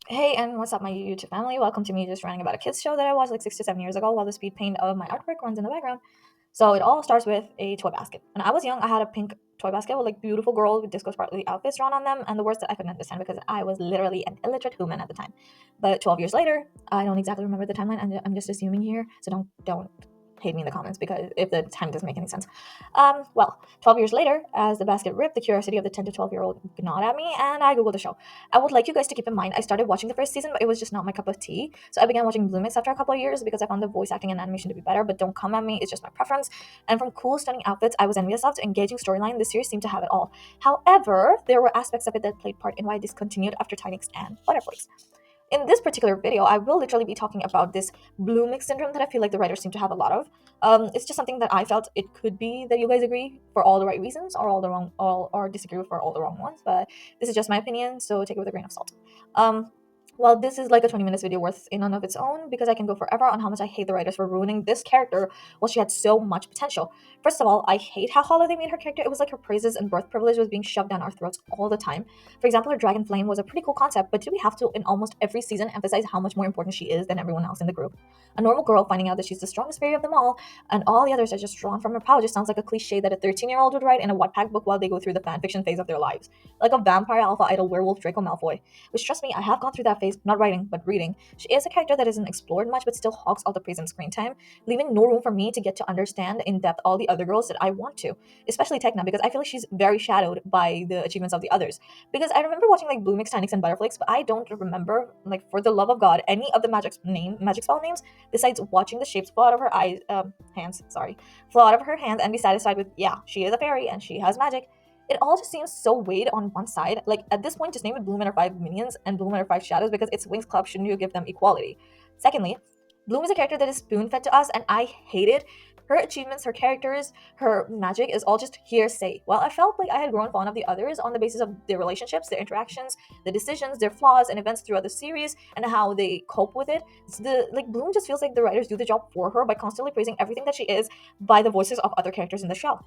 Hey, and what's up, my YouTube family? Welcome to me just ranting about a kids show that I watched like 6 to 7 years ago while the speed paint of my artwork runs in the background. So it all starts with a toy basket. When I was young, I had a pink toy basket with like beautiful girl with disco sparkly outfits drawn on them, and the words that I couldn't understand because I was literally an illiterate human at the time. But 12 years later, I don't exactly remember the timeline, and I'm just assuming here, so don't hate me in the comments because if the time doesn't make any sense. 12 years later, as the basket ripped, the curiosity of the 10 to 12-year-old gnawed at me, and I googled the show. I would like you guys to keep in mind I started watching the first season, but it was just not my cup of tea. So I began watching Blue Mix after a couple of years because I found the voice acting and animation to be better, but don't come at me, it's just my preference. And from cool, stunning outfits I was envious of to engaging storyline, the series seemed to have it all. However, there were aspects of it that played part in why I discontinued after Tynix and Butterflies. In this particular video, I will literally be talking about this blue mix syndrome that I feel like the writers seem to have a lot of. It's just something that I felt it could be that you guys agree for all the right reasons, or all the wrong, or disagree with for all the wrong ones. But this is just my opinion, so take it with a grain of salt. Um, well, this is like a 20 minutes video worth in and of its own because I can go forever on how much I hate the writers for ruining this character while she had so much potential. First of all, I hate how hollow they made her character. It was like her praises and birth privilege was being shoved down our throats all the time. For example, her dragon flame was a pretty cool concept, but do we have to, in almost every season, emphasize how much more important she is than everyone else in the group? A normal girl finding out that she's the strongest fairy of them all, and all the others are just drawn from her power, just sounds like a cliche that a 13-year-old would write in a Wattpad book while they go through the fanfiction phase of their lives. Like a vampire alpha idol werewolf Draco Malfoy. Which, trust me, I have gone through that phase, not writing, but reading. She is a character that isn't explored much, but still hogs all the praise and screen time, leaving no room for me to get to understand in depth all the other girls that I want to, especially Tekna, because I feel like she's very shadowed by the achievements of the others. Because I remember watching like Blue Mix, Tynix, and Butterflies, but I don't remember, like, for the love of God, any of the magic spell names besides watching the shapes flow out of her hands, flow out of her hands and be satisfied with, yeah, she is a fairy and she has magic. It all just seems so weighed on one side. Like, at this point, just name it Bloom and her five minions and Bloom and her five shadows because it's Wings Club. Shouldn't you give them equality? Secondly, Bloom is a character that is spoon fed to us, and I hate it. Her achievements, her characters, her magic is all just hearsay. While I felt like I had grown fond of the others on the basis of their relationships, their interactions, the decisions, their flaws, and events throughout the series, and how they cope with it, Bloom just feels like the writers do the job for her by constantly praising everything that she is by the voices of other characters in the show.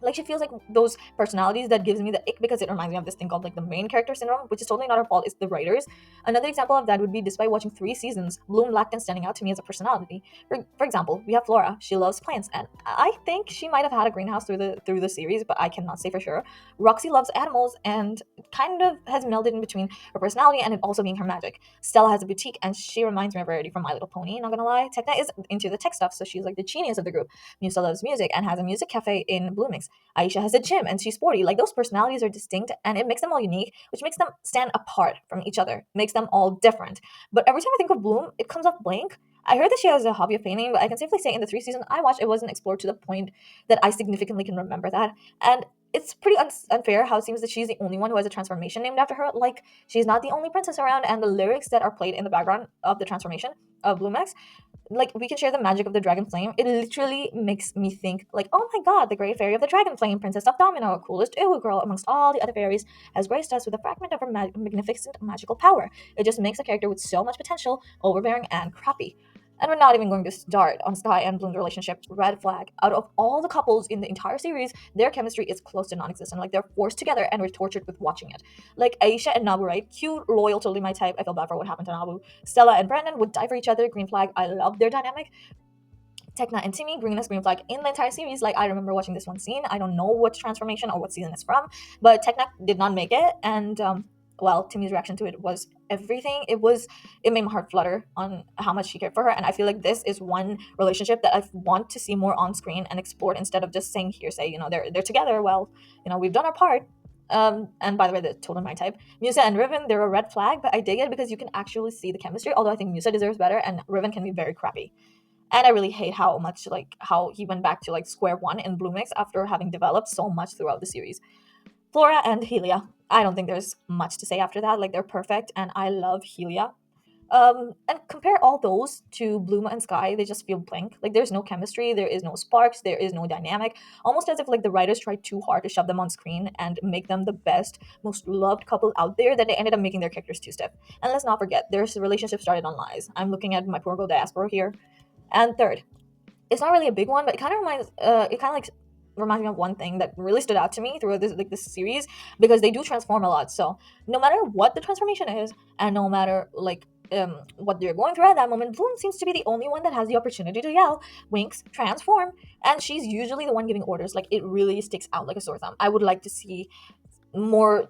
Like, she feels like those personalities that gives me the ick because it reminds me of this thing called like the main character syndrome, which is totally not her fault. It's the writers. Another example of that would be despite watching 3 seasons, Bloom lacked in standing out to me as a personality. For example, we have Flora. She loves plants, and I think she might have had a greenhouse through the series, but I cannot say for sure. Roxy loves animals and kind of has melded in between her personality and it also being her magic. Stella has a boutique, and she reminds me of Rarity from My Little Pony. Not gonna lie, Tekna is into the tech stuff, so she's like the genius of the group. Musa loves music and has a music cafe in Bloomix. Aisha has a gym and she's sporty. Like, those personalities are distinct and it makes them all unique, which makes them stand apart from each other, makes them all different. But every time I think of Bloom, it comes off blank. I heard that she has a hobby of painting, but I can safely say in the 3 seasons I watched, it wasn't explored to the point that I significantly can remember that. And it's pretty unfair how it seems that she's the only one who has a transformation named after her. Like, she's not the only princess around, and the lyrics that are played in the background of the transformation of Bloomax, like, we can share the magic of the dragon flame. It literally makes me think like, oh my god, the great fairy of the dragon flame, princess of domino, coolest ew girl amongst all the other fairies, has graced us with a fragment of her magnificent magical power. It just makes a character with so much potential overbearing and crappy. And we're not even going to start on Sky and Bloom's relationship. Red flag. Out of all the couples in the entire series, their chemistry is close to non-existent. Like, they're forced together and we're tortured with watching it. Like Aisha and Nabu, right? Cute, loyal, totally my type. I feel bad for what happened to Nabu. Stella and Brandon would die for each other. Green flag. I love their dynamic. Tekna and Timmy, green as green flag in the entire series. Like, I remember watching this one scene. I don't know what transformation or what season it's from, but Tekna did not make it, and Timmy's reaction to it was everything. It made my heart flutter on how much she cared for her, and I feel like this is one relationship that I want to see more on screen and explored instead of just saying hearsay. They're together. Well, we've done our part. And by the way, they're totally my type. Musa and Riven, they're a red flag, but I dig it because you can actually see the chemistry. Although I think Musa deserves better, and Riven can be very crappy. And I really hate how much, like, how he went back to like square one in Bloomix after having developed so much throughout the series. Flora and Helia, I don't think there's much to say after that. Like, they're perfect, and I love Helia. And compare all those to Bloom and Sky, they just feel blank. Like, there's no chemistry, there is no sparks, there is no dynamic. Almost as if like the writers tried too hard to shove them on screen and make them the best, most loved couple out there that they ended up making their characters too stiff. And let's not forget, their relationship started on lies. I'm looking at my poor girl diaspora here. And third, it's not really a big one, but it kind of reminds, it kind of like reminds me of one thing that really stood out to me through this series, because they do transform a lot. So no matter what the transformation is, and no matter what they're going through at that moment, Bloom seems to be the only one that has the opportunity to yell, Winx, transform, and she's usually the one giving orders. Like, it really sticks out like a sore thumb. I would like to see more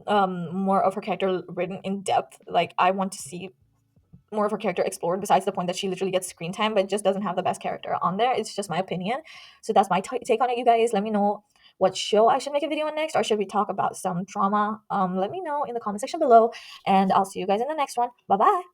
more of her character written in depth. Like, I want to see more of her character explored, besides the point that she literally gets screen time but just doesn't have the best character on there. It's just my opinion. So that's my take on it, you guys. Let me know what show I should make a video on next, or should we talk about some drama. Let me know in the comment section below, and I'll see you guys in the next one. Bye bye.